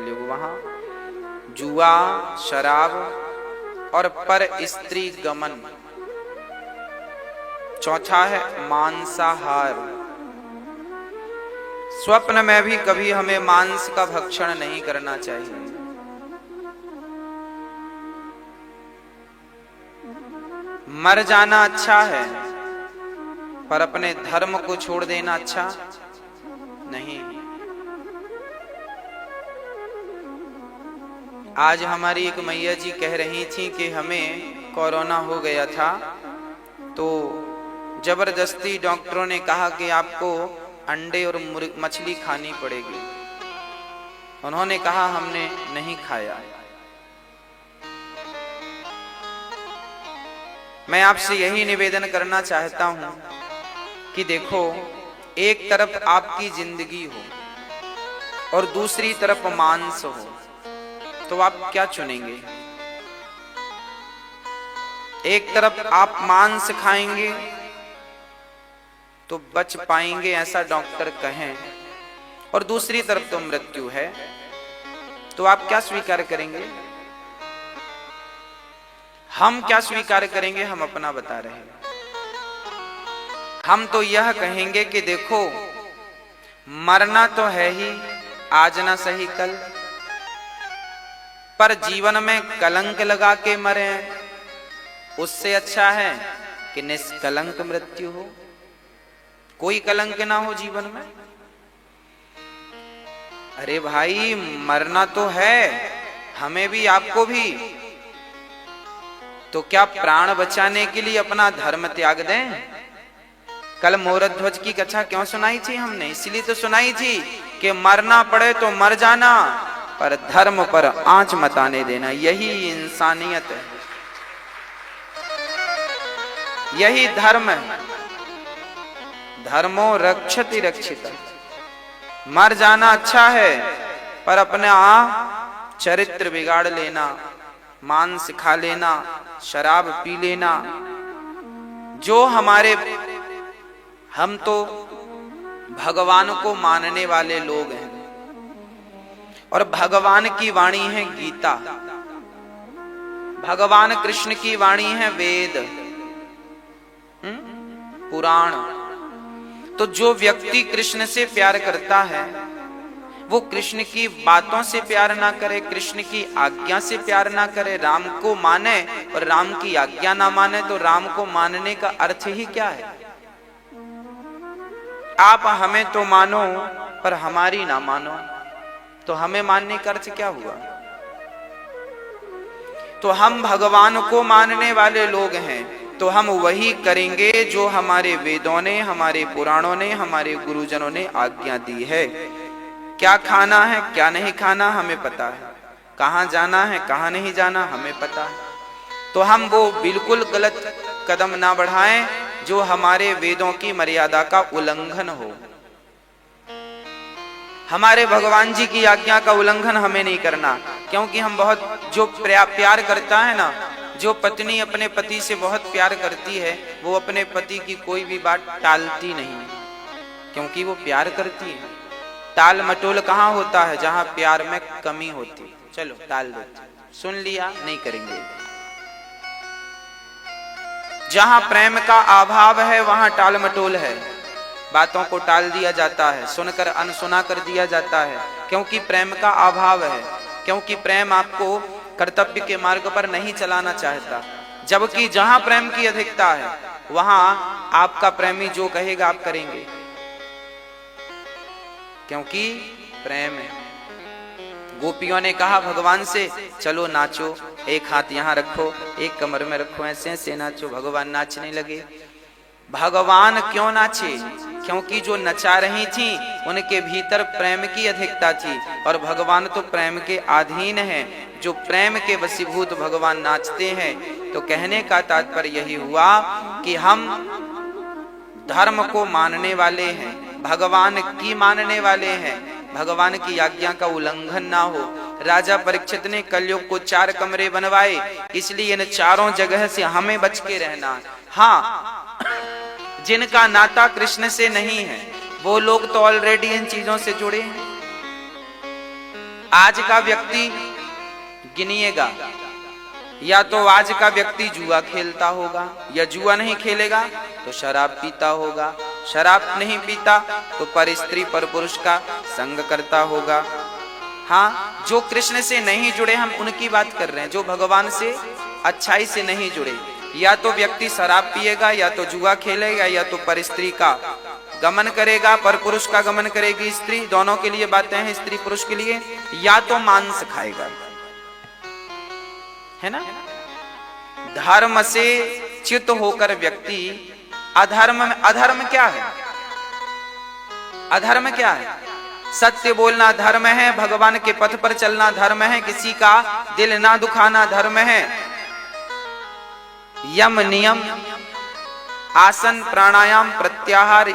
कलयुग वहां जुआ, शराब और पर स्त्री गमन। चौथा है मांसाहार। स्वप्न में भी कभी हमें मांस का भक्षण नहीं करना चाहिए। मर जाना अच्छा है, पर अपने धर्म को छोड़ देना अच्छा नहीं। आज हमारी एक मैया जी कह रही थी कि हमें कोरोना हो गया था, तो जबरदस्ती डॉक्टरों ने कहा कि आपको अंडे और मछली खानी पड़ेगी। उन्होंने कहा हमने नहीं खाया। मैं आपसे यही निवेदन करना चाहता हूं कि देखो, एक तरफ आपकी जिंदगी हो और दूसरी तरफ मांस हो, तो आप क्या चुनेंगे? एक तरफ आप मांस खाएंगे तो बच पाएंगे ऐसा डॉक्टर कहें, और दूसरी तरफ तो मृत्यु है, तो आप क्या स्वीकार करेंगे? हम क्या स्वीकार करेंगे? हम अपना बता रहे हैं। हम तो यह कहेंगे कि देखो, मरना तो है ही, आज ना सही कल, पर जीवन में कलंक लगा के मरे, उससे अच्छा है कि निष्कलंक मृत्यु हो, कोई कलंक ना हो जीवन में। अरे भाई, मरना तो है हमें भी, आपको भी, तो क्या प्राण बचाने के लिए अपना धर्म त्याग दें? कल मोरध्वज की कथा क्यों सुनाई थी हमने? इसलिए तो सुनाई थी कि मरना पड़े तो मर जाना, पर धर्म पर आंच मत आने देना। यही इंसानियत है, यही धर्म है। धर्मो रक्षति रक्षिता। मर जाना अच्छा है, पर अपना चरित्र बिगाड़ लेना, मांस खा लेना, शराब पी लेना, जो हमारे, हम तो भगवान को मानने वाले लोग हैं, और भगवान की वाणी है गीता, भगवान कृष्ण की वाणी है वेद, पुराण। तो जो व्यक्ति कृष्ण से प्यार करता है, वो कृष्ण की बातों से प्यार ना करे, कृष्ण की आज्ञा से प्यार ना करे, राम को माने और राम की आज्ञा ना माने, तो राम को मानने का अर्थ ही क्या है? आप हमें तो मानो पर हमारी ना मानो, तो हमें मानने का अर्थ क्या हुआ? तो हम भगवान को मानने वाले लोग हैं, तो हम वही करेंगे जो हमारे वेदों ने, हमारे पुराणों ने, हमारे गुरुजनों ने आज्ञा दी है। क्या खाना है, क्या नहीं खाना हमें पता है, कहां जाना है, कहां नहीं जाना हमें पता है, तो हम वो बिल्कुल गलत कदम ना बढ़ाएं जो हमारे वेदों की मर्यादा का उल्लंघन हो। हमारे भगवान जी की आज्ञा का उल्लंघन हमें नहीं करना, क्योंकि हम बहुत, जो प्यार करता है ना, जो पत्नी अपने पति से बहुत प्यार करती है, वो अपने पति की कोई भी बात टालती नहीं, क्योंकि वो प्यार करती है। टाल मटोल कहाँ होता है? जहां प्यार में कमी होती। चलो टाल देते, सुन लिया, नहीं करेंगे। जहां प्रेम का अभाव है वहां टाल मटोल है, बातों को टाल दिया जाता है, सुनकर अनसुना कर दिया जाता है, क्योंकि प्रेम का अभाव है, क्योंकि प्रेम आपको कर्तव्य के मार्ग पर नहीं चलाना चाहता। जबकि जहां प्रेम की अधिकता है वहां आपका प्रेमी जो कहेगा आप करेंगे, क्योंकि प्रेम है। गोपियों ने कहा भगवान से, चलो नाचो, एक हाथ यहाँ रखो, एक कमर में रखो, ऐसे ऐसे नाचो। भगवान नाचने लगे। भगवान क्यों नाचे? क्योंकि जो नचा रही थी उनके भीतर प्रेम की अधिकता थी, और भगवान तो प्रेम के अधीन है। जो प्रेम के वशीभूत भगवान नाचते हैं। तो कहने का तात्पर्य यही हुआ कि हम धर्म को मानने वाले हैं, भगवान की मानने वाले हैं, भगवान की आज्ञा का उल्लंघन ना हो। राजा परीक्षित ने कलयुग को 4 कमरे बनवाए, इसलिए इन चारों जगह से हमें बच के रहना। हाँ, जिनका नाता कृष्ण से नहीं है वो लोग तो ऑलरेडी इन चीजों से जुड़े हैं। आज का व्यक्ति गिनिएगा, या तो आज का व्यक्ति जुआ खेलता होगा, या जुआ नहीं खेलेगा तो शराब पीता होगा, शराब नहीं पीता तो पर स्त्री पर पुरुष का संग करता होगा। हाँ, जो कृष्ण से नहीं जुड़े, हम उनकी बात कर रहे हैं, जो भगवान से अच्छाई से नहीं जुड़े, या तो व्यक्ति शराब पिएगा, या तो जुआ खेलेगा, या तो पर स्त्री का गमन करेगा, पर पुरुष का गमन करेगी स्त्री, दोनों के लिए बातें हैं, स्त्री पुरुष के लिए, या तो मांस खाएगा, है ना। धर्म से च्युत होकर व्यक्ति अधर्म क्या है? अधर्म क्या है? सत्य बोलना धर्म है, भगवान के पथ पर चलना धर्म है, किसी का दिल ना दुखाना धर्म है, यम नियम, आसन, प्राणायाम, प्रत्याहार,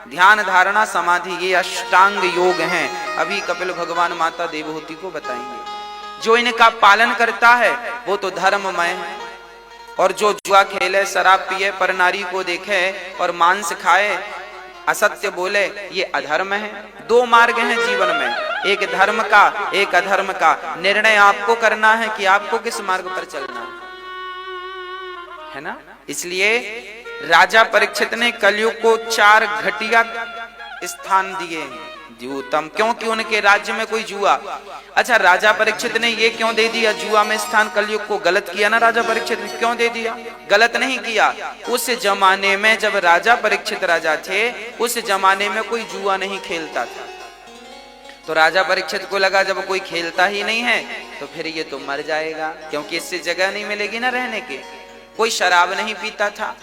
ध्यान, धारणा, समाधि, ये अष्टांग योग हैं। अभी कपिल भगवान माता देवहूति को बताएंगे। जो इनका पालन करता है वो तो धर्ममय है, और जो जुआ खेले, शराब पिए, पर नारी को देखे और मांस खाए, असत्य बोले, ये अधर्म है। दो मार्ग हैं जीवन में, एक धर्म का, एक अधर्म का। निर्णय आपको करना है कि आपको किस मार्ग पर चलना है ना। इसलिए राजा परीक्षित ने कलयुग को 4 घटिया स्थान दिए हैं द्यूतम, क्योंकि उनके राज्य में कोई जुआ। अच्छा, राजा परीक्षित ने ये क्यों दे दिया जुआ में स्थान कलयुग को? गलत किया ना राजा परीक्षित ने, क्यों दे दिया? गलत नहीं किया। उस जमाने में जब राजा परीक्षित राजा थे, उस जमाने में कोई जुआ नहीं खेलता था, तो राजा परीक्षित को लगा जब कोई खेलता ही नहीं है तो फिर ये तो मर जाएगा, क्योंकि इससे जगह नहीं मिलेगी ना रहने के। कोई शराब नहीं पीता था,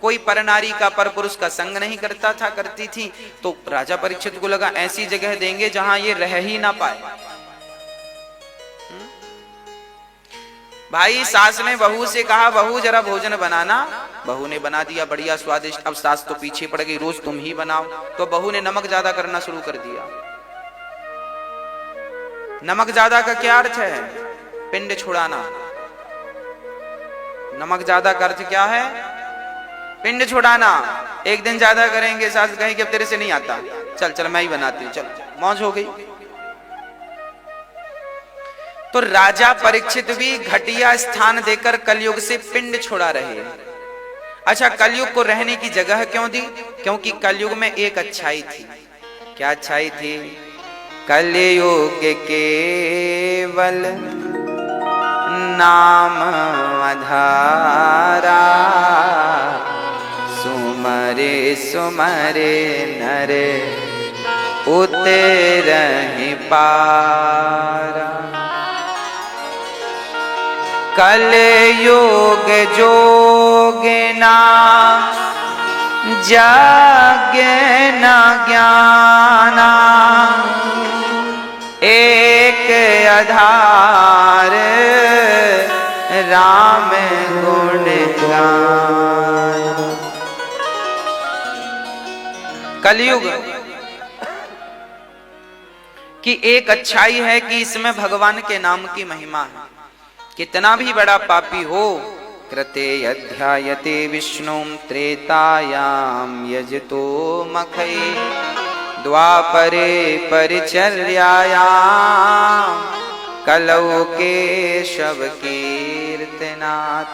कोई परनारी का, पर पुरुष का संग नहीं करता था, करती थी, तो राजा परीक्षित को लगा ऐसी जगह देंगे जहां ये रह ही ना पाए। भाई, सास ने बहू से कहा, बहू जरा भोजन बनाना। बहू ने बना दिया बढ़िया स्वादिष्ट। अब सास तो पीछे पड़ गई, रोज तुम ही बनाओ। तो बहू ने नमक ज्यादा करना शुरू कर दिया। नमक ज्यादा का क्या अर्थ है? पिंड छुड़ाना। नमक ज्यादा का अर्थ क्या है? पिंड छुड़ाना। एक दिन ज्यादा करेंगे, सास कहेगी अब तेरे से नहीं आता, चल चल मैं ही बनाती हूँ, चल, मौज हो गई। तो राजा परीक्षित भी घटिया स्थान देकर कलयुग से पिंड छुड़ा रहे। अच्छा, कलयुग को रहने की जगह क्यों दी? क्योंकि कलयुग में एक अच्छाई थी। क्या अच्छाई थी? कलयुग केवल नाम आधारा, सुमरे सुमरे नर उतरहि पारा। कलयुग जोगिना जाग्ञ ज्ञाना, एक आधार राम गुण गान। कलयुग की एक अच्छाई है कि इसमें भगवान के नाम की महिमा है। कितना भी बड़ा पापी हो, कृते अध्यायते विष्णुं त्रेतायाम यजतो मखै, द्वापरे परिचर्यायाम कलौ केशव कीर्तनाथ।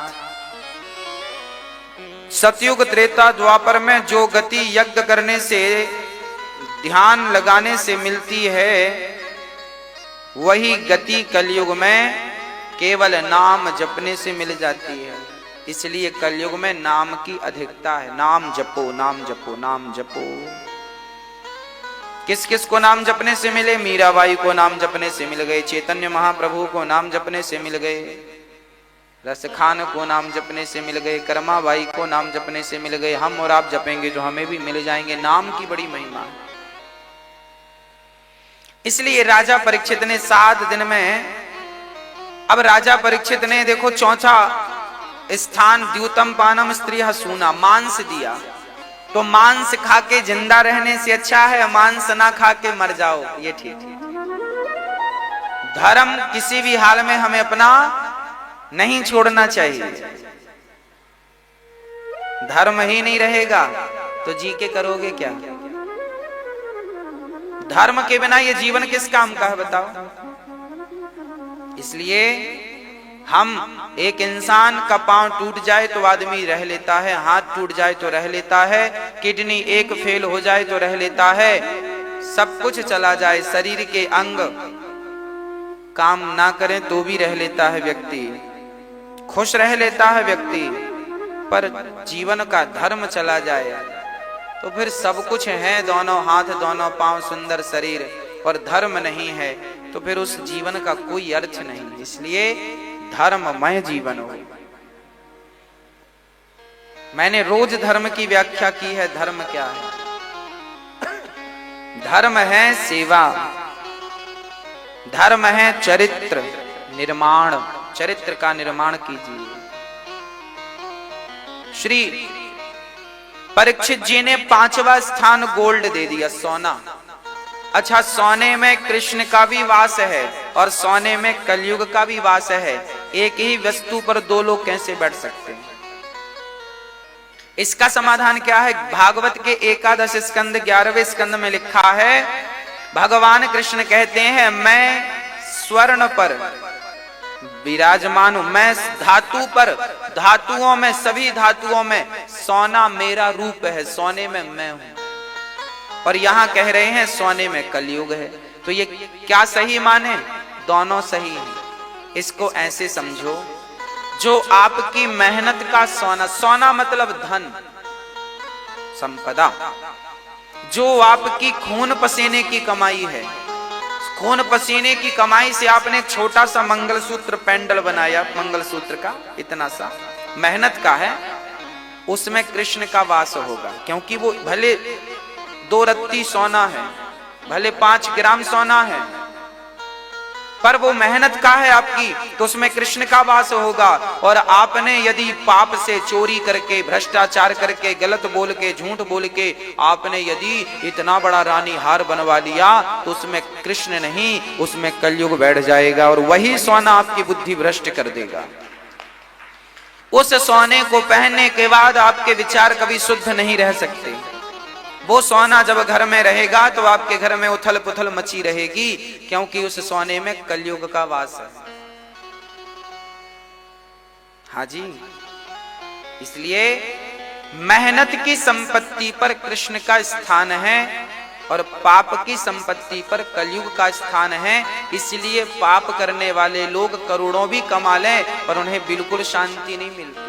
सतयुग, त्रेता, द्वापर में जो गति यज्ञ करने से, ध्यान लगाने से मिलती है, वही गति कलयुग में केवल नाम जपने से मिल जाती है। इसलिए कलयुग में नाम की अधिकता है। नाम जपो, नाम जपो, नाम जपो। किस किस को नाम जपने से मिले? मीराबाई को नाम जपने से मिल गए, चैतन्य महाप्रभु को नाम जपने से मिल गए, रसखान को नाम जपने से मिल गए, कर्माबाई को नाम जपने से मिल गए। हम और आप जपेंगे जो हमें भी मिल जाएंगे। नाम की बड़ी महिमा है। इसलिए राजा परीक्षित ने 7 दिन में, अब राजा परीक्षित ने देखो चौथा स्थान द्यूतम पानम स्त्री सूना, मांस दिया। तो मांस खा के जिंदा रहने से अच्छा है मांस ना खा के मर जाओ, ये ठीक है। धर्म किसी भी हाल में हमें अपना नहीं छोड़ना चाहिए। धर्म ही नहीं रहेगा तो जी के करोगे क्या? धर्म के बिना ये जीवन किस काम का है बताओ? इसलिए हम, एक इंसान का पांव टूट जाए तो आदमी रह लेता है, हाथ टूट जाए तो रह लेता है, किडनी एक फेल हो जाए तो रह लेता है, सब कुछ चला जाए, शरीर के अंग काम ना करें तो भी रह लेता है व्यक्ति, खुश रह लेता है व्यक्ति, पर जीवन का धर्म चला जाए तो फिर सब कुछ है, दोनों हाथ दोनों पांव सुंदर शरीर, और धर्म नहीं है तो फिर उस जीवन का कोई अर्थ नहीं। इसलिए धर्ममय जीवन हो। मैंने रोज धर्म की व्याख्या की है। धर्म क्या है? धर्म है सेवा, धर्म है चरित्र निर्माण, चरित्र का निर्माण कीजिए। श्री परीक्षित जी ने 5वां स्थान गोल्ड दे दिया, सोना। अच्छा, सोने में कृष्ण का भी वास है और सोने में कलयुग का भी वास है। एक ही वस्तु पर दो लोग कैसे बैठ सकते हैं? इसका समाधान क्या है? भागवत के 11 स्कंद 11वें स्कंद में लिखा है, भगवान कृष्ण कहते हैं, मैं स्वर्ण पर विराजमान हूं, मैं धातु पर, धातुओं में, सभी धातुओं में सोना मेरा रूप है, सोने में मैं हूं। और यहां कह रहे हैं सोने में कलयुग है। तो ये क्या सही माने? दोनों सही है। इसको ऐसे समझो, जो आपकी मेहनत का सोना, सोना मतलब धन संपदा, जो आपकी खून पसीने की कमाई है, खून पसीने की कमाई से आपने एक छोटा सा मंगलसूत्र पेंडल बनाया, मंगलसूत्र का इतना सा मेहनत का है, उसमें कृष्ण का वास होगा। क्योंकि वो भले 2 रत्ती सोना है, भले 5 ग्राम सोना है, पर वो मेहनत का है आपकी, तो उसमें कृष्ण का वास होगा। और आपने यदि पाप से, चोरी करके, भ्रष्टाचार करके, गलत बोल के, झूठ बोल के आपने यदि इतना बड़ा रानी हार बनवा लिया, तो उसमें कृष्ण नहीं, उसमें कलयुग बैठ जाएगा और वही सोना आपकी बुद्धि भ्रष्ट कर देगा। उस सोने को पहनने के बाद आपके विचार कभी शुद्ध नहीं रह सकते। वो सोना जब घर में रहेगा तो आपके घर में उथल पुथल मची रहेगी, क्योंकि उस सोने में कलयुग का वास है। हाँ जी, इसलिए मेहनत की संपत्ति पर कृष्ण का स्थान है और पाप की संपत्ति पर कलयुग का स्थान है। इसलिए पाप करने वाले लोग करोड़ों भी कमा लें पर उन्हें बिल्कुल शांति नहीं मिलती।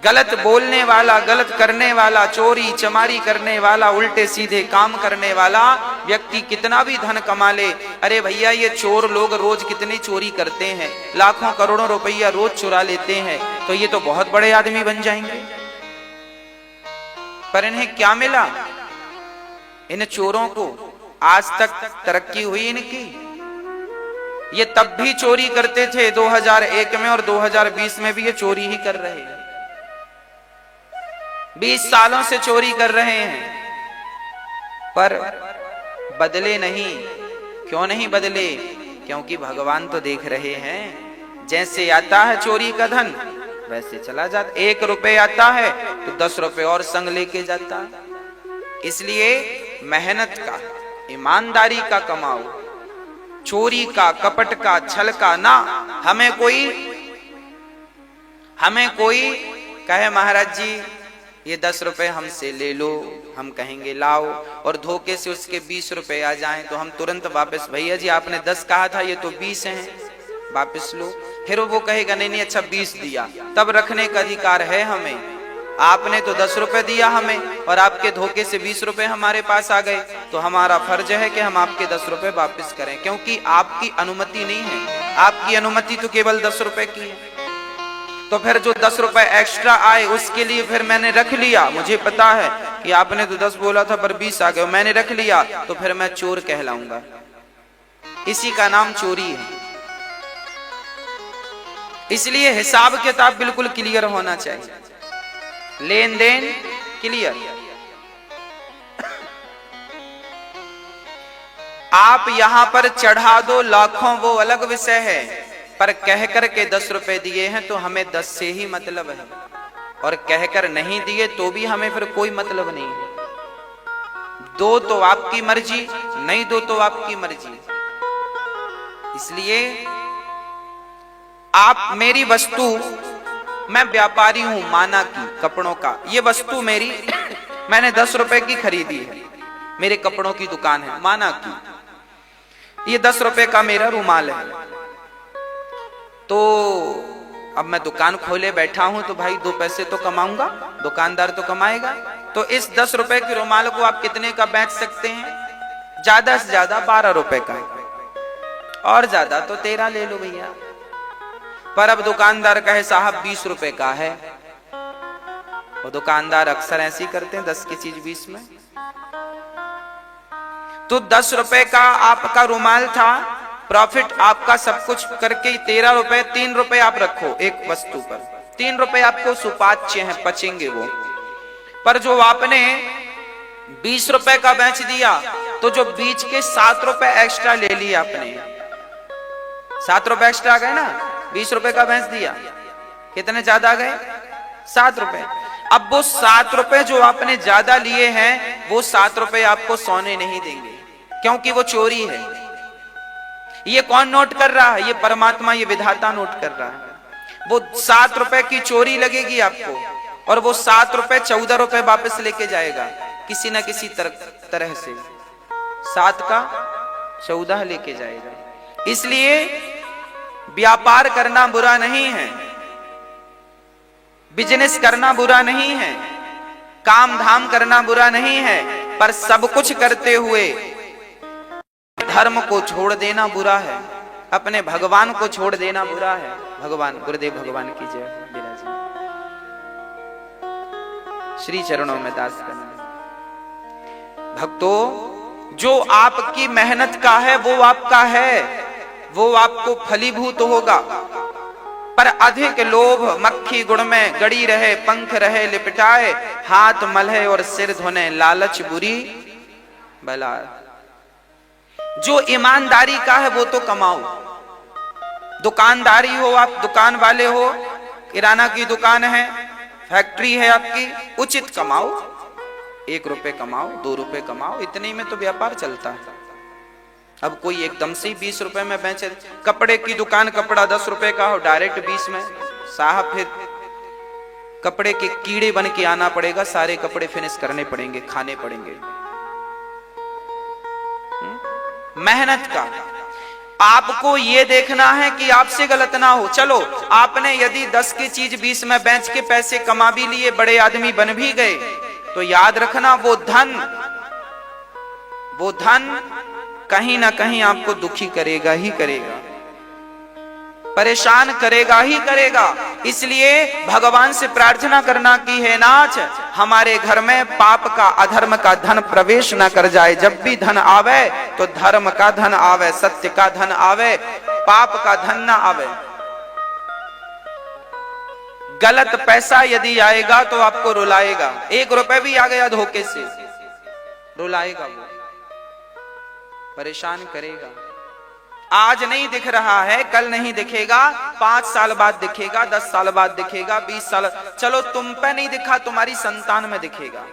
गलत बोलने वाला, गलत करने वाला, चोरी चमारी करने वाला, उल्टे सीधे काम करने वाला व्यक्ति कितना भी धन कमा ले, अरे भैया ये चोर लोग रोज कितनी चोरी करते हैं, लाखों करोड़ों रुपया रोज चुरा लेते हैं, तो ये तो बहुत बड़े आदमी बन जाएंगे। पर इन्हें क्या मिला? इन चोरों को आज तक तरक्की हुई इनकी? ये तब भी चोरी करते थे 2001 में और 2020 में भी ये चोरी ही कर रहे हैं। 20 सालों से चोरी कर रहे हैं पर बदले नहीं। क्यों नहीं बदले? क्योंकि भगवान तो देख रहे हैं, जैसे आता है चोरी का धन वैसे चला जाता। 1 रुपए आता है तो 10 रुपए और संग लेके जाता है। इसलिए मेहनत का, ईमानदारी का कमाओ, चोरी का, कपट का, छल का ना। हमें कोई कहे महाराज जी ये 10 रुपए हमसे ले लो, हम कहेंगे लाओ, और धोखे से उसके 20 रुपए आ जाएं तो हम तुरंत वापस, भैया जी आपने 10 कहा था, ये तो 20 हैं, वापस लो। फिर वो कहेगा नहीं अच्छा 20 दिया, तब रखने का अधिकार है हमें। आपने तो 10 रुपए दिया हमें और आपके धोखे से 20 रुपए हमारे पास आ गए, तो हमारा फर्ज है कि हम आपके 10 रुपए वापस करें, क्योंकि आपकी अनुमति नहीं है। आपकी अनुमति तो केवल 10 रुपए की है। तो फिर जो 10 रुपए एक्स्ट्रा आए उसके लिए फिर मैंने रख लिया, मुझे पता है कि आपने तो 10 बोला था पर 20 आ गए, मैंने रख लिया, तो फिर मैं चोर कहलाऊंगा। इसी का नाम चोरी है। इसलिए हिसाब किताब बिल्कुल क्लियर होना चाहिए, लेन देन क्लियर। आप यहां पर चढ़ा दो लाखों वो अलग विषय है, पर कहकर के 10 रुपए दिए हैं तो हमें 10 से ही मतलब है, और कहकर नहीं दिए तो भी हमें फिर कोई मतलब नहीं है। 2 तो आपकी मर्जी, नहीं दो तो आपकी मर्जी। इसलिए आप मेरी वस्तु, मैं व्यापारी हूं माना की कपड़ों का, ये वस्तु मेरी मैंने 10 रुपए की खरीदी है, मेरे कपड़ों की दुकान है माना की, ये 10 रुपए का मेरा रुमाल है, तो अब मैं दुकान खोले बैठा हूं तो भाई 2 पैसे तो कमाऊंगा, दुकानदार तो कमाएगा। तो इस 10 रुपए के रुमाल को आप कितने का बेच सकते हैं? ज्यादा से ज्यादा 12 रुपए का, और ज्यादा तो 13 ले लो भैया। पर अब दुकानदार कहे साहब 20 रुपए का है, वो दुकानदार अक्सर ऐसे ही करते हैं, 10 की चीज 20 में। तो 10 रुपए का आपका रुमाल था, प्रॉफिट आपका सब कुछ करके 13 रुपए, 3 रुपए आप रखो एक वस्तु पर, 3 रुपए आपको सुपाच्य हैं, पचेंगे वो। पर जो आपने 20 रुपए का बेच दिया तो जो बीच के 7 रुपए एक्स्ट्रा ले लिया आपने, 7 रुपए एक्स्ट्रा आ गए ना, 20 रुपए का बेच दिया, कितने ज्यादा आ गए? 7 रुपए। अब वो 7 रुपए जो आपने ज्यादा लिए हैं, वो 7 रुपए आपको सोने नहीं देंगे, क्योंकि वो चोरी है। ये कौन नोट कर रहा है? ये परमात्मा, ये विधाता नोट कर रहा है। वो 7 रुपए की चोरी लगेगी आपको, और वो 7 रुपए 14 रुपए वापस लेके जाएगा किसी ना किसी तरह से, 7 का 14 लेके जाएगा। इसलिए व्यापार करना बुरा नहीं है, बिजनेस करना बुरा नहीं है, काम धाम करना बुरा नहीं है, पर सब कुछ करते हुए धर्म को छोड़ देना बुरा है, अपने भगवान को छोड़ देना बुरा है। भगवान गुरुदेव भगवान की जय। बिराजी श्री चरणों में दास करना। भक्तों, जो आपकी मेहनत का है वो आपका है, वो आपको फलीभूत होगा। पर अधिक लोभ मक्खी गुण में गड़ी रहे, पंख रहे लिपटाए, हाथ मलहे और सिर धोने, लालच बुरी बला। जो ईमानदारी का है वो तो कमाओ, दुकानदारी हो, आप दुकान वाले हो, किराना की दुकान है, फैक्ट्री है आपकी, उचित कमाओ, 1 रुपए कमाओ, 2 रुपए कमाओ, इतने में तो व्यापार चलता है। अब कोई एकदम से 20 रुपए में बेचे, कपड़े की दुकान, कपड़ा 10 रुपए का हो, डायरेक्ट 20 में, साहब फिर कपड़े के कीड़े बन के आना पड़ेगा, सारे कपड़े फिनिश करने पड़ेंगे, खाने पड़ेंगे। मेहनत का आपको ये देखना है कि आपसे गलत ना हो। चलो आपने यदि 10 की चीज 20 में बेच के पैसे कमा भी लिए, बड़े आदमी बन भी गए, तो याद रखना वो धन कहीं ना कहीं आपको दुखी करेगा ही करेगा, परेशान करेगा ही करेगा। इसलिए भगवान से प्रार्थना करना कि हे नाथ, हमारे घर में पाप का, अधर्म का धन प्रवेश ना कर जाए। जब भी धन आवे तो धर्म का धन आवे, सत्य का धन आवे, पाप का धन ना आवे। गलत पैसा यदि आएगा तो आपको रुलाएगा, 1 रुपए भी आ गया धोखे से, रुलाएगा, वो परेशान करेगा। आज नहीं दिख रहा है, कल नहीं दिखेगा, 5 साल बाद दिखेगा, 10 साल बाद दिखेगा, 20 साल, चलो तुम पे नहीं दिखा, तुम्हारी संतान में दिखेगा।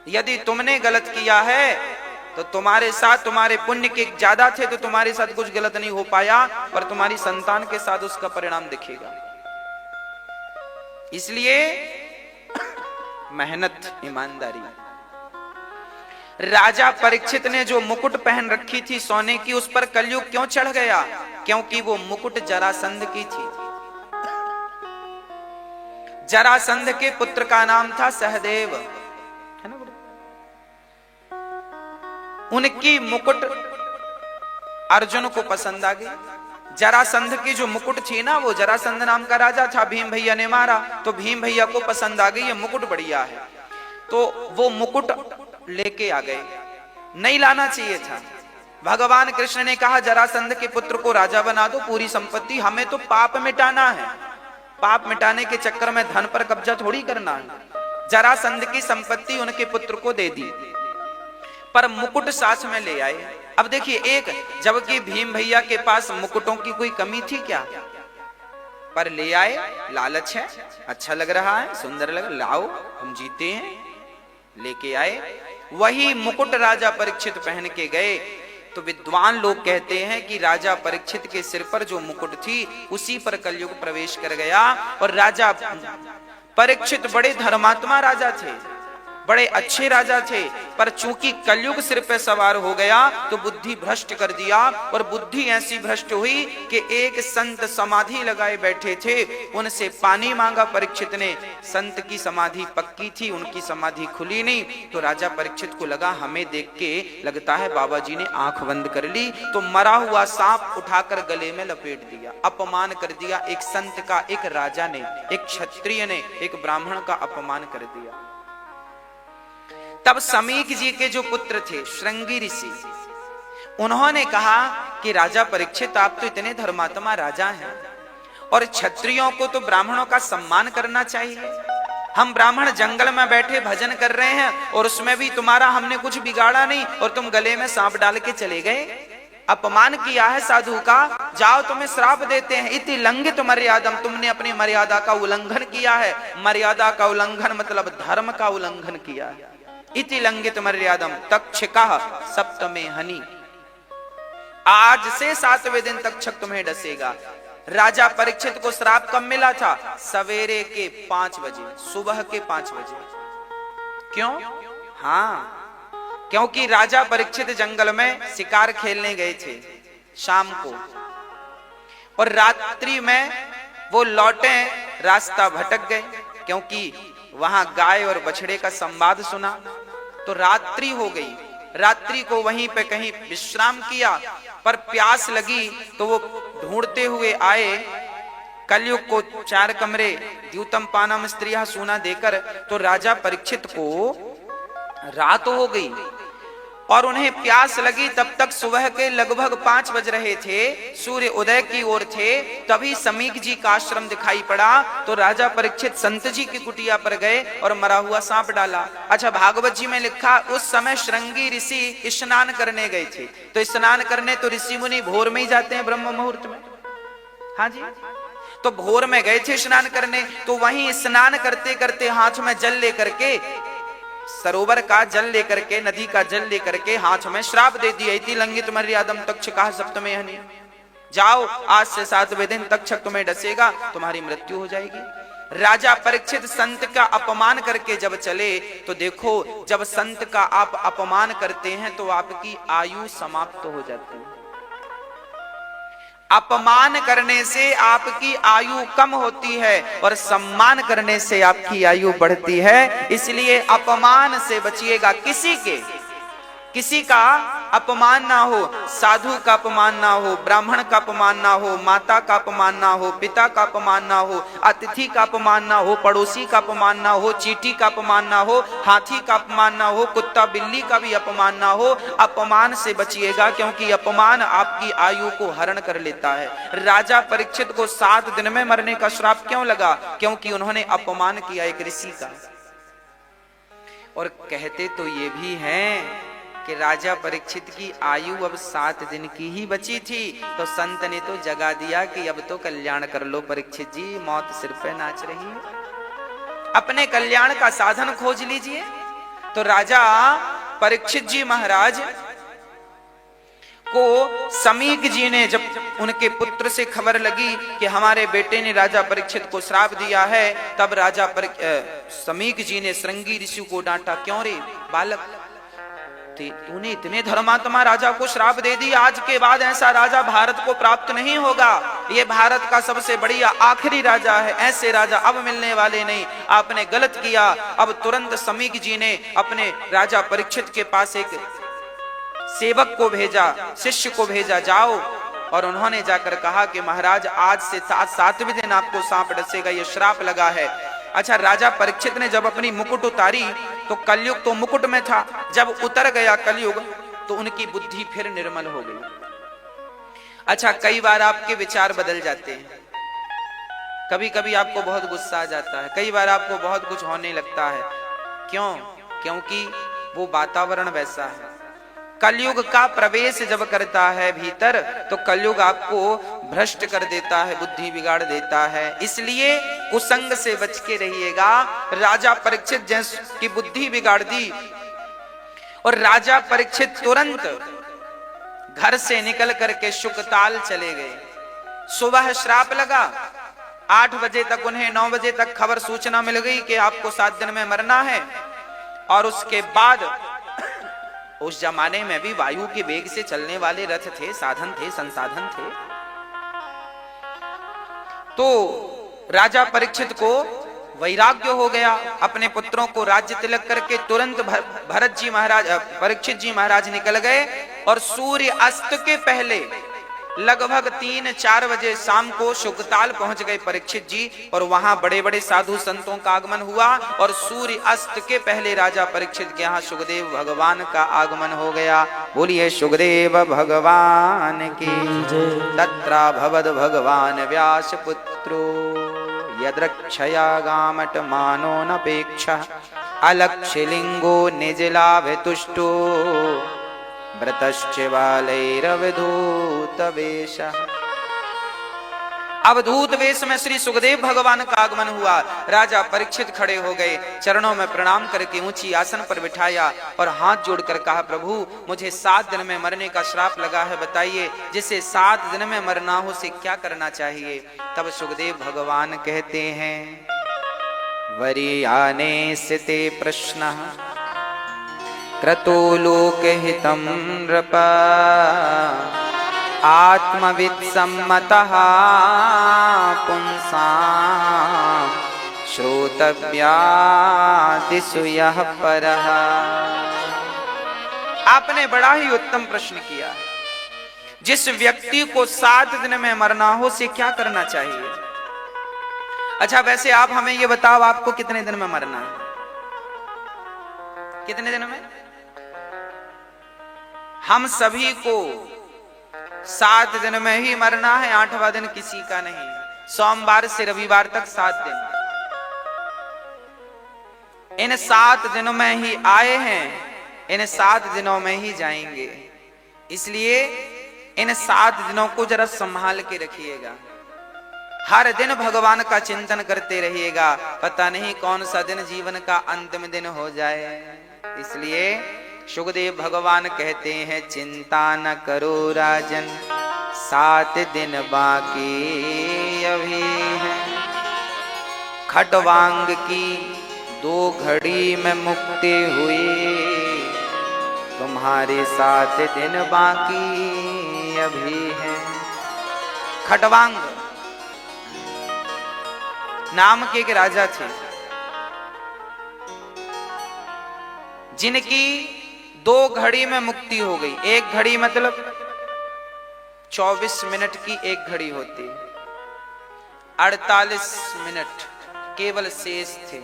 यदि तुमने गलत किया है तो तुम्हारे साथ, तुम्हारे पुण्य के ज्यादा थे तो तुम्हारे साथ कुछ गलत नहीं हो पाया, पर तुम्हारी संतान के साथ उसका परिणाम दिखेगा। इसलिए मेहनत, ईमानदारी। राजा परीक्षित ने जो मुकुट पहन रखी थी सोने की, उस पर कलयुग क्यों चढ़ गया? क्योंकि वो मुकुट जरासंध की थी। जरासंध के पुत्र का नाम था सहदेव, है ना? उनकी मुकुट अर्जुन को पसंद आ गई। जरासंध की जो मुकुट थी ना, वो जरासंध नाम का राजा था, भीम भैया ने मारा, तो भीम भैया को पसंद आ गई ये मुकुट बढ़िया है, तो वो मुकुट लेके आ गए। नहीं लाना चाहिए था। भगवान कृष्ण ने कहा जरासंध के पुत्र को राजा बना दो, पूरी संपत्ति, हमें तो पाप मिटाना है, पाप मिटाने के चक्कर में धन पर कब्जा थोड़ी करना है। जरासंध की संपत्ति उनके पुत्र को दे दी, पर मुकुट साथ में ले आए। अब देखिए, एक जबकि भीम भैया के पास मुकुटों की कोई कमी थी क्या? पर ले आए, लालच है, अच्छा लग रहा है, सुंदर लग, लाओ हम जीते हैं, लेके आए। वही मुकुट राजा परीक्षित पहन के गए। तो विद्वान लोग कहते हैं कि राजा परीक्षित के सिर पर जो मुकुट थी उसी पर कलयुग प्रवेश कर गया। और राजा परीक्षित बड़े धर्मात्मा राजा थे, बड़े अच्छे राजा थे, पर चूंकि कलयुग सिर पे सवार हो गया तो बुद्धि भ्रष्ट कर दिया। और बुद्धि ऐसी भ्रष्ट हुई कि एक संत समाधि लगाए बैठे थे, उनसे पानी मांगा परीक्षित ने। संत की समाधि पक्की थी, उनकी समाधि खुली नहीं। तो राजा परीक्षित को लगा हमें देख के लगता है बाबा जी ने आंख बंद कर ली, तो मरा हुआ सांप उठाकर गले में लपेट दिया। अपमान कर दिया एक संत का, एक राजा ने, एक क्षत्रिय ने, एक ब्राह्मण का अपमान कर दिया। तब समीक जी के जो पुत्र थे श्रृंगी ऋषि, उन्होंने कहा कि राजा परीक्षित आप तो इतने धर्मात्मा राजा हैं और क्षत्रियों को तो ब्राह्मणों का सम्मान करना चाहिए। हम ब्राह्मण जंगल में बैठे भजन कर रहे हैं और उसमें भी तुम्हारा हमने कुछ बिगाड़ा नहीं और तुम गले में सांप डाल के चले गए। अपमान किया है साधु का, जाओ तुम्हें श्राप देते हैं। इति लंघित मर्यादम, तुमने अपनी मर्यादा का उल्लंघन किया है। मर्यादा का उल्लंघन मतलब धर्म का उल्लंघन किया है। इति लंघित मर्यादम तक्षकः सप्तमे हनि, आज से 7वें दिन तक्षक तुम्हें डसेगा। राजा परीक्षित को श्राप कब मिला था? सवेरे के 5 बजे, सुबह के 5 बजे। क्यों? हाँ, क्योंकि राजा परीक्षित जंगल में शिकार खेलने गए थे शाम को, और रात्रि में वो लौटे, रास्ता भटक गए क्योंकि वहां गाय और बछड़े का संवाद सुना। तो रात्रि हो गई, रात्रि को वहीं पे कहीं विश्राम किया, पर प्यास लगी तो वो ढूंढते हुए आए कलयुग को 4 कमरे द्यूतम पानम स्त्रिया सूना देकर। तो राजा परीक्षित को रात हो गई और उन्हें प्यास लगी। तब तक सुबह के लगभग 5 बज रहे थे, सूर्य उदय की ओर थे। तभी समीक जी का आश्रम दिखाई पड़ा। तो राजा परीक्षित संत जी की कुटिया पर गए और मरा हुआ सांप डाला। अच्छा, भागवत जी में लिखा उस समय श्रृंगी ऋषि स्नान करने गए थे। तो स्नान करने तो ऋषि मुनि भोर में ही जाते हैं, ब्रह्म मुहूर्त में। हाँ जी, तो भोर में गए थे स्नान करने। तो वहीं स्नान करते करते हाथ में जल लेकर के, सरोवर का जल लेकर के, नदी का जल लेकर के हाथ में श्राप दे दिया। इति लंघित मर्यादम तक्षकः सप्तमे हनि, जाओ आज से 7वें दिन तक्षक तुम्हें डसेगा, तुम्हारी मृत्यु हो जाएगी। राजा परीक्षित संत का अपमान करके जब चले तो देखो, जब संत का आप अपमान करते हैं तो आपकी आयु समाप्त हो जाती है। अपमान करने से आपकी आयु कम होती है और सम्मान करने से आपकी आयु बढ़ती है। इसलिए अपमान से बचिएगा। किसी का अपमान ना हो, साधु का अपमान ना हो, ब्राह्मण का अपमान ना हो, माता का अपमान ना हो, पिता का अपमान ना हो, अतिथि का अपमान ना हो, पड़ोसी का अपमान ना हो, चींटी का अपमान ना हो, हाथी का अपमान ना हो, कुत्ता बिल्ली का भी अपमान ना हो। अपमान से बचिएगा क्योंकि अपमान आपकी आयु को हरण कर लेता है। राजा परीक्षित को 7 दिन में मरने का श्राप क्यों लगा? क्योंकि उन्होंने अपमान किया एक ऋषि का। और कहते तो ये भी हैं कि राजा परीक्षित की आयु अब 7 दिन की ही बची थी, तो संत ने तो जगा दिया कि अब तो कल्याण कर लो परीक्षित जी, मौत सिर पे नाच रही है, अपने कल्याण का साधन खोज लीजिए। तो राजा परीक्षित जी महाराज को समीक जी ने जब उनके पुत्र से खबर लगी कि हमारे बेटे ने राजा परीक्षित को श्राप दिया है, तब राजा समीक जी ने श्रृंगी ऋषि को डांटा, क्यों रे बालक, तूने इतने धर्मात्मा राजा को श्राप दे दिया, आज के बाद ऐसा राजा भारत को प्राप्त नहीं होगा। ये भारत का सबसे बढ़िया आखिरी राजा है, ऐसे राजा अब मिलने वाले नहीं, आपने गलत किया। अब तुरंत समीक जी ने अपने राजा परीक्षित के पास एक सेवक को भेजा, शिष्य को भेजा, जाओ। और उन्होंने जाकर कहा कि महाराज आज से 7वें दिन आपको सांप डसेगा, ये श्राप लगा है। अच्छा, राजा परीक्षित ने जब अपनी मुकुट उतारी तो कलयुग तो मुकुट में था, जब उतर गया कलयुग तो उनकी बुद्धि फिर निर्मल हो गई। अच्छा, कई बार आपके विचार बदल जाते हैं, कभी कभी आपको बहुत गुस्सा आ जाता है, कई बार आपको बहुत कुछ होने लगता है। क्यों? क्योंकि वो वातावरण वैसा है। कलयुग का प्रवेश जब करता है भीतर तो कलयुग आपको भ्रष्ट कर देता है, बुद्धि बिगाड़ देता है। इसलिए कुसंग से बच के रहिएगा। राजा परीक्षित की बुद्धि बिगाड़ दी, और राजा परीक्षित तुरंत घर से निकल करके शुकताल चले गए। सुबह श्राप लगा, 8 बजे तक उन्हें 9 बजे तक खबर सूचना मिल गई कि आपको 7 दिन में मरना है। और उसके बाद उस जमाने में भी वायु के वेग से चलने वाले रथ थे, साधन थे, संसाधन थे। तो राजा परीक्षित को वैराग्य हो गया, अपने पुत्रों को राज्य तिलक करके तुरंत भरत जी महाराज, परीक्षित जी महाराज निकल गए। और सूर्य अस्त के पहले लगभग 3-4 बजे शाम को शुकताल पहुंच गए परीक्षित जी। और वहां बड़े बड़े साधु संतों का आगमन हुआ। और सूर्य अस्त के पहले राजा परीक्षित के यहाँ सुखदेव भगवान का आगमन हो गया। बोलिए सुखदेव भगवान की तत्रा भवद भगवान व्यास पुत्रो यद्रक्षया गामट मानो नपेक्षा अलक्षलिंगो निजलाभ तुष्टो व्रतश्च बालैरवधूत वेश। अवधूत वेश में श्री सुखदेव भगवान का आगमन हुआ। राजा परीक्षित खड़े हो गए, चरणों में प्रणाम करके ऊंची आसन पर बिठाया और हाथ जोड़कर कहा, प्रभु मुझे 7 दिन में मरने का श्राप लगा है, बताइए जिसे 7 दिन में मरना हो उसे क्या करना चाहिए। तब सुखदेव भगवान कहते हैं, वरीयाने स्थिते प्रश्न क्रतो लोकहितं नृप आत्मवित् सम्मतः पुंसां श्रोतव्यादिषु यः परः। आपने बड़ा ही उत्तम प्रश्न किया। जिस व्यक्ति को 7 दिन में मरना हो उसे क्या करना चाहिए। अच्छा वैसे आप हमें ये बताओ, आपको कितने दिन में मरना है? कितने दिन में? हम सभी को 7 दिन में ही मरना है, 8वां दिन किसी का नहीं। सोमवार से रविवार तक 7 दिन। इन 7 दिनों में ही आए हैं, इन 7 दिनों में ही जाएंगे। इसलिए इन 7 दिनों को जरा संभाल के रखिएगा। हर दिन भगवान का चिंतन करते रहिएगा, पता नहीं कौन सा दिन जीवन का अंतिम दिन हो जाए। इसलिए सुखदेव भगवान कहते हैं, चिंता न करो राजन 7 दिन बाकी अभी है। खटवांग की 2 घड़ी में मुक्ति हुई, तुम्हारे 7 दिन बाकी अभी है। खटवांग नाम के एक राजा थे, जिनकी 2 घड़ी में मुक्ति हो गई। 1 घड़ी मतलब 24 मिनट की 1 घड़ी होती, 48 मिनट केवल शेष थे।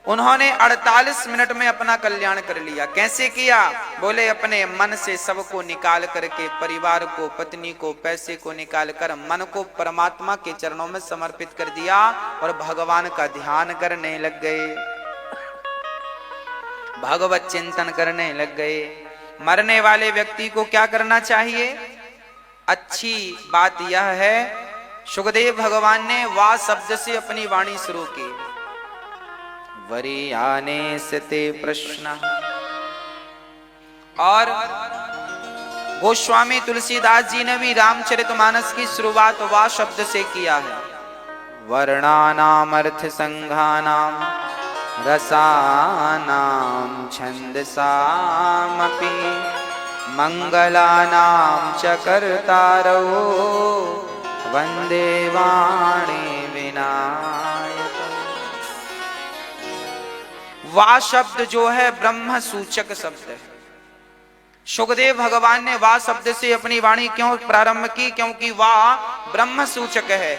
उन्होंने 48 मिनट में अपना कल्याण कर लिया। कैसे किया? बोले अपने मन से सबको निकाल करके, परिवार को, पत्नी को, पैसे को निकाल कर मन को परमात्मा के चरणों में समर्पित कर दिया और भगवान का ध्यान करने लग गए, भगवत चिंतन करने लग गए। मरने वाले व्यक्ति को क्या करना चाहिए? अच्छी बात यह है, सुखदेव भगवान ने वा शब्द से अपनी वाणी शुरू की। वरीयाने स्थिते प्रश्न। और गोस्वामी तुलसीदास जी ने भी रामचरितमानस की शुरुआत वा शब्द से किया है। वर्णानाम अर्थ संघानाम रसानाम छंदसामपि मंगलानाम च कर्तारो वंदे वाणी विनायक। वा शब्द जो है ब्रह्म सूचक शब्द है। सुखदेव भगवान ने वा शब्द से अपनी वाणी क्यों प्रारंभ की? क्योंकि वा ब्रह्म सूचक है।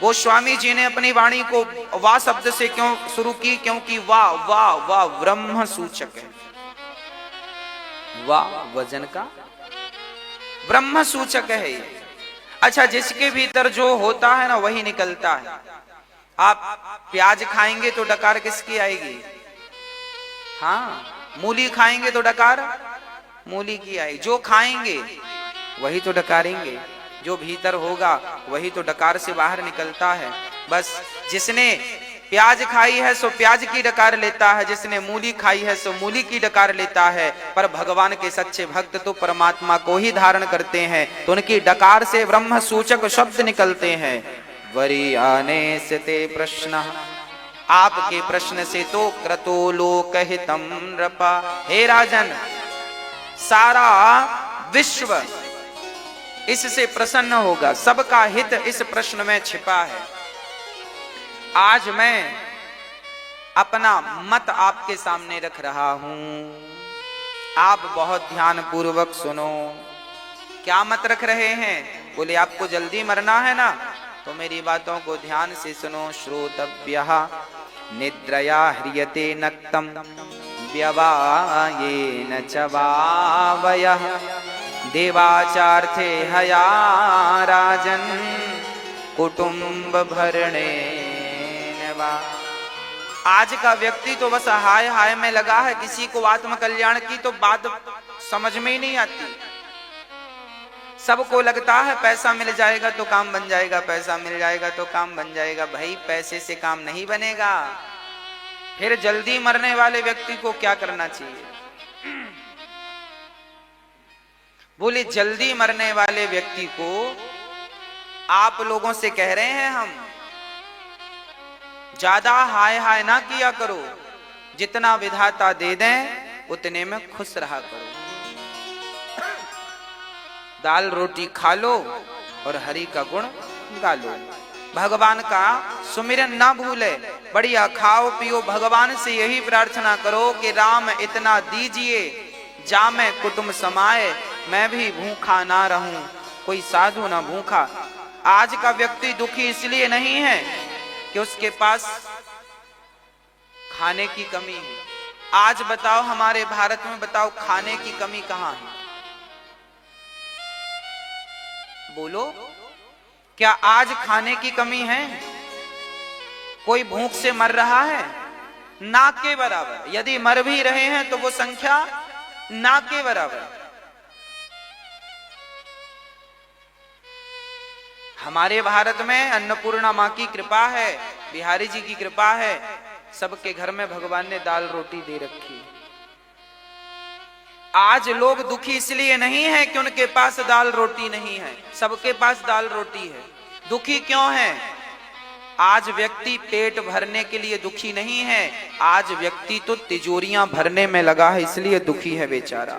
गोस्वामी जी ने अपनी वाणी को वा शब्द से क्यों शुरू की? क्योंकि वा वा वा ब्रह्म सूचक है। वा वजन का ब्रह्म सूचक है ये। अच्छा, जिसके भीतर जो होता है ना वही निकलता है। आप प्याज खाएंगे तो डकार किसकी आएगी? हाँ, मूली खाएंगे तो डकार मूली की आएगी। जो खाएंगे वही तो डकारेंगे, जो भीतर होगा वही तो डकार से बाहर निकलता है। बस जिसने प्याज खाई है सो प्याज की डकार लेता है, जिसने मूली खाई है सो मूली की डकार लेता है। पर भगवान के सच्चे भक्त तो परमात्मा को ही धारण करते हैं, तो उनकी डकार से ब्रह्म सूचक शब्द निकलते हैं। वरीयाने से ते प्रश्न, आपके प्रश्न से तो क्रतो लोक हितम नृपा। हे राजन, सारा विश्व इससे प्रसन्न होगा, सबका हित इस प्रश्न में छिपा है। आज मैं अपना मत आपके सामने रख रहा हूं, आप बहुत ध्यान पूर्वक सुनो। क्या मत रख रहे हैं? बोले आपको जल्दी मरना है ना, तो मेरी बातों को ध्यान से सुनो। श्रोतव्यः निद्रया ह्रियते नक्तम व्यवायेन च वावयः देवाचार्थे हया राजन कुटुंब भरणे। आज का व्यक्ति तो बस हाय हाय में लगा है, किसी को आत्म कल्याण की तो बात समझ में ही नहीं आती। सबको लगता है पैसा मिल जाएगा तो काम बन जाएगा, पैसा मिल जाएगा तो काम बन जाएगा। भाई पैसे से काम नहीं बनेगा। फिर जल्दी मरने वाले व्यक्ति को क्या करना चाहिए? बोले जल्दी मरने वाले व्यक्ति को आप लोगों से कह रहे हैं हम, ज्यादा हाय हाय ना किया करो, जितना विधाता दे दें उतने में खुश रहा करो। दाल रोटी खा लो और हरि का गुण गा लो, भगवान का सुमिरन ना भूले। बढ़िया खाओ पियो, भगवान से यही प्रार्थना करो कि राम इतना दीजिए जामे कुटुंब समाए, मैं भी भूखा ना रहूं, कोई साधु ना भूखा। आज का व्यक्ति दुखी इसलिए नहीं है कि उसके पास खाने की कमी है। आज बताओ हमारे भारत में, बताओ खाने की कमी कहां है? बोलो, क्या आज खाने की कमी है? कोई भूख से मर रहा है? ना के बराबर। यदि मर भी रहे हैं तो वो संख्या ना के बराबर। हमारे भारत में अन्नपूर्णा माँ की कृपा है, बिहारी जी की कृपा है, सबके घर में भगवान ने दाल रोटी दे रखी। आज लोग दुखी इसलिए नहीं है कि उनके पास दाल रोटी नहीं है, सबके पास दाल रोटी है। दुखी क्यों है? आज व्यक्ति पेट भरने के लिए दुखी नहीं है, आज व्यक्ति तो तिजोरियां भरने में लगा है, इसलिए दुखी है बेचारा।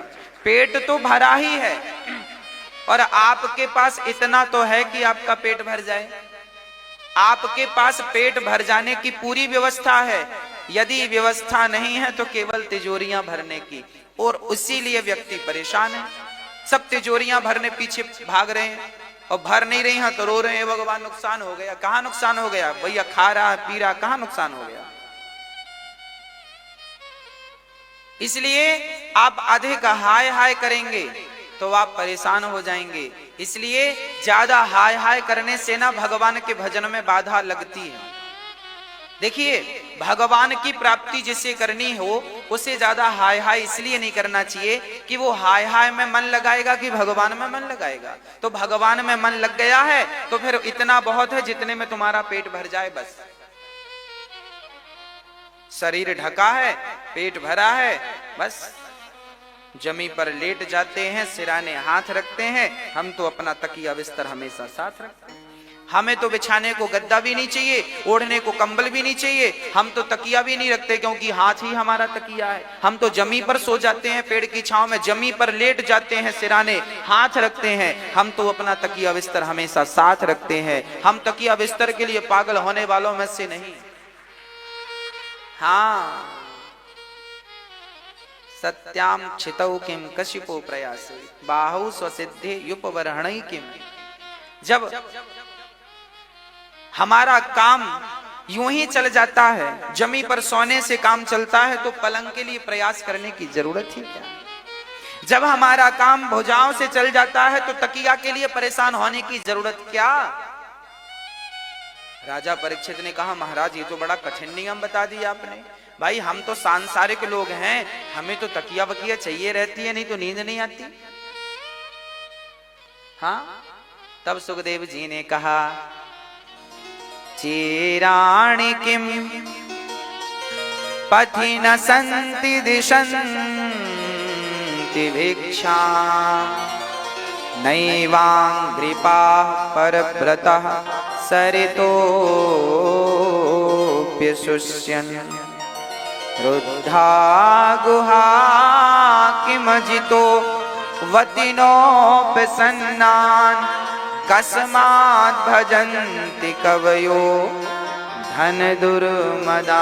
पेट तो भरा ही है और आपके पास इतना तो है कि आपका पेट भर जाए। आपके पास पेट भर जाने की पूरी व्यवस्था है, यदि व्यवस्था नहीं है तो केवल तिजोरियां भरने की, और इसीलिए व्यक्ति परेशान है। सब तिजोरियां भरने पीछे भाग रहे हैं और भर नहीं रही हैं तो रो रहे हैं, भगवान नुकसान हो गया। कहां नुकसान हो गया भैया? खा रहा पी रहा, कहां नुकसान हो गया? इसलिए आप अधिक हाय हाय करेंगे तो आप परेशान हो जाएंगे। इसलिए ज्यादा हाय हाय करने से ना भगवान के भजन में बाधा लगती है। देखिए, भगवान की प्राप्ति जिसे करनी हो उसे ज्यादा हाय हाय इसलिए नहीं करना चाहिए कि वो हाय हाय में मन लगाएगा कि भगवान में मन लगाएगा। तो भगवान में मन लग गया है तो फिर इतना बहुत है जितने में तुम्हारा पेट भर जाए बस। शरीर ढका है, पेट भरा है, बस जमी पर लेट जाते हैं, सिराने हाथ रखते हैं। हम तो अपना तकिया बिस्तर हमेशा साथ रखते हैं। हमें तो बिछाने को गद्दा भी नहीं चाहिए, ओढ़ने को कंबल भी नहीं चाहिए। हम तो तकिया भी नहीं रखते क्योंकि हाथ ही हमारा तकिया है। हम तो जमी पर सो जाते हैं, पेड़ की छांव में जमी पर लेट जाते हैं, सिराने हाथ रखते हैं। हम तो अपना तकिया बिस्तर हमेशा साथ रखते हैं। हम तकिया बिस्तर के लिए पागल होने वालों में से नहीं। हाँ, सत्याम छितौ किम कशिपो प्रयासे बाहु स्वसिद्धे युपवरहणै किम। जब हमारा काम यूं ही चल जाता है, जमी पर सोने से काम चलता है, तो पलंग के लिए प्रयास करने की जरूरत ही क्या? जब हमारा काम भुजाओं से चल जाता है तो तकिया के लिए परेशान होने की जरूरत क्या? राजा परीक्षित ने कहा, महाराज ये तो बड़ा कठिन नियम बता दिया आपने। भाई हम तो सांसारिक लोग हैं, हमें तो तकिया बकिया चाहिए रहती है, नहीं तो नींद नहीं आती। हाँ, तब सुखदेव जी ने कहा, चीराणि किम पथि न सन्ति दिशन्ति भिक्षा नैवाङ्घ्रिपाः परव्रतः सरितोऽप्यशुष्यन् रुद्धा गुहा किमजितो वतिनोपसन्नान् कस्माद् भजन्ति कवयो धन दुर्मदान्धान्।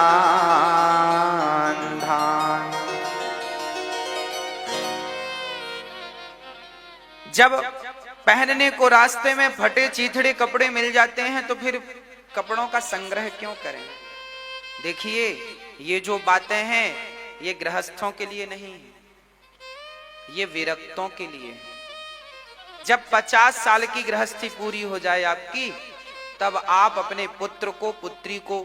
जब पहनने को रास्ते में फटे चीथड़े कपड़े मिल जाते हैं तो फिर कपड़ों का संग्रह क्यों करें? देखिए, ये जो बातें हैं ये गृहस्थों के लिए नहीं, ये विरक्तों के लिए। जब 50 साल की गृहस्थी पूरी हो जाए आपकी, तब आप अपने पुत्र को पुत्री को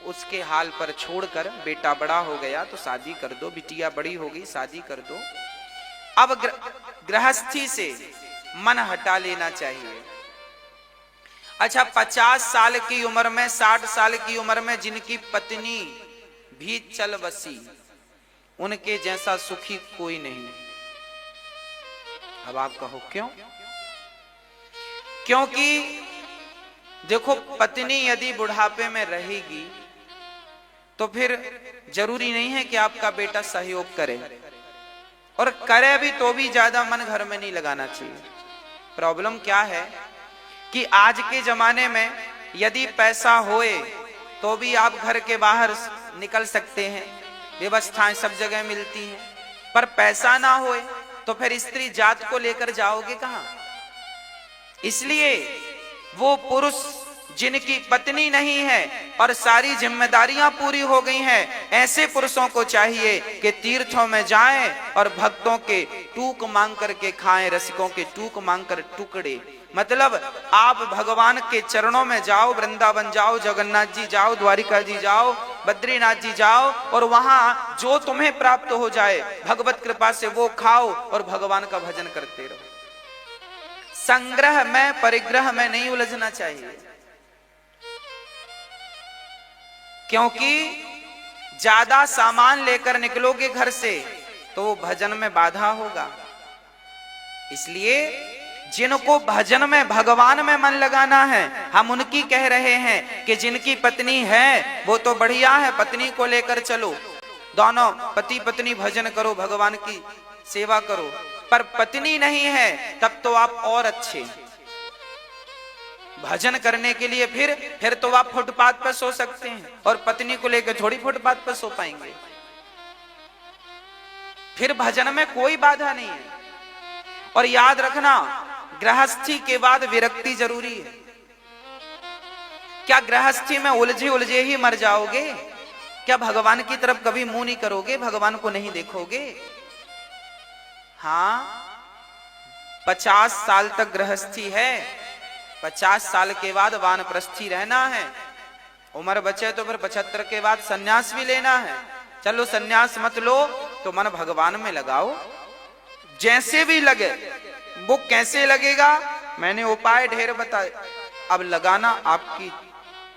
उसके हाल पर छोड़कर, बेटा बड़ा हो गया तो शादी कर दो, बिटिया बड़ी हो गई शादी कर दो। अब गृहस्थी से मन हटा लेना चाहिए। अच्छा, 50 साल की उम्र में, 60 साल की उम्र में जिनकी पत्नी भी चल बसी, उनके जैसा सुखी कोई नहीं। अब आप कहो क्यों? क्योंकि देखो, पत्नी यदि बुढ़ापे में रहेगी तो फिर जरूरी नहीं है कि आपका बेटा सहयोग करे, और करे भी तो भी ज्यादा मन घर में नहीं लगाना चाहिए। प्रॉब्लम क्या है कि आज के जमाने में यदि पैसा होए तो भी आप घर के बाहर निकल सकते हैं, व्यवस्थाएं सब जगह मिलती हैं, पर पैसा ना होए तो फिर स्त्री जात को लेकर जाओगे कहां? इसलिए वो पुरुष जिनकी पत्नी नहीं है और सारी जिम्मेदारियां पूरी हो गई हैं, ऐसे पुरुषों को चाहिए कि तीर्थों में जाएं और भक्तों के टूक मांग करके खाएं, रसिकों के टूक मांग कर टुकड़े। मतलब आप भगवान के चरणों में जाओ, वृंदावन जाओ, जगन्नाथ जी जाओ, द्वारिका जी जाओ, बद्रीनाथ जी जाओ, और वहां जो तुम्हें प्राप्त हो जाए भगवत कृपा से वो खाओ और भगवान का भजन करते रहो। संग्रह में, परिग्रह में नहीं उलझना चाहिए, क्योंकि ज्यादा सामान लेकर निकलोगे घर से तो वो भजन में बाधा होगा। इसलिए जिनको भजन में, भगवान में मन लगाना है, हम उनकी कह रहे हैं कि जिनकी पत्नी है वो तो बढ़िया है, पत्नी को लेकर चलो, दोनों पति पत्नी भजन करो, भगवान की सेवा करो। पर पत्नी नहीं है तब तो आप और अच्छे भजन करने के लिए, फिर तो आप फुटपाथ पर सो सकते हैं, और पत्नी को लेकर थोड़ी फुटपाथ पर सो पाएंगे। फिर भजन में कोई बाधा नहीं है। और याद रखना, गृहस्थी के बाद विरक्ति जरूरी है। क्या गृहस्थी में उलझे उलझे ही मर जाओगे? क्या भगवान की तरफ कभी मुंह नहीं करोगे, भगवान को नहीं देखोगे? हाँ, 50 साल तक गृहस्थी है, 50 साल के बाद वानप्रस्थी रहना है। उम्र बचे तो फिर 75 के बाद सन्यास भी लेना है। चलो सन्यास मत लो तो मन भगवान में लगाओ, जैसे भी लगे। वो कैसे लगेगा, मैंने उपाय ढेर बताए, अब लगाना आपकी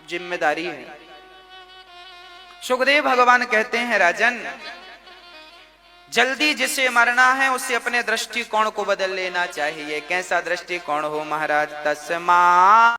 जिम्मेदारी है। सुखदेव भगवान कहते हैं, राजन, जल्दी जिसे मरना है उसे अपने दृष्टिकोण को बदल लेना चाहिए। कैसा दृष्टिकोण हो महाराज? तस्मा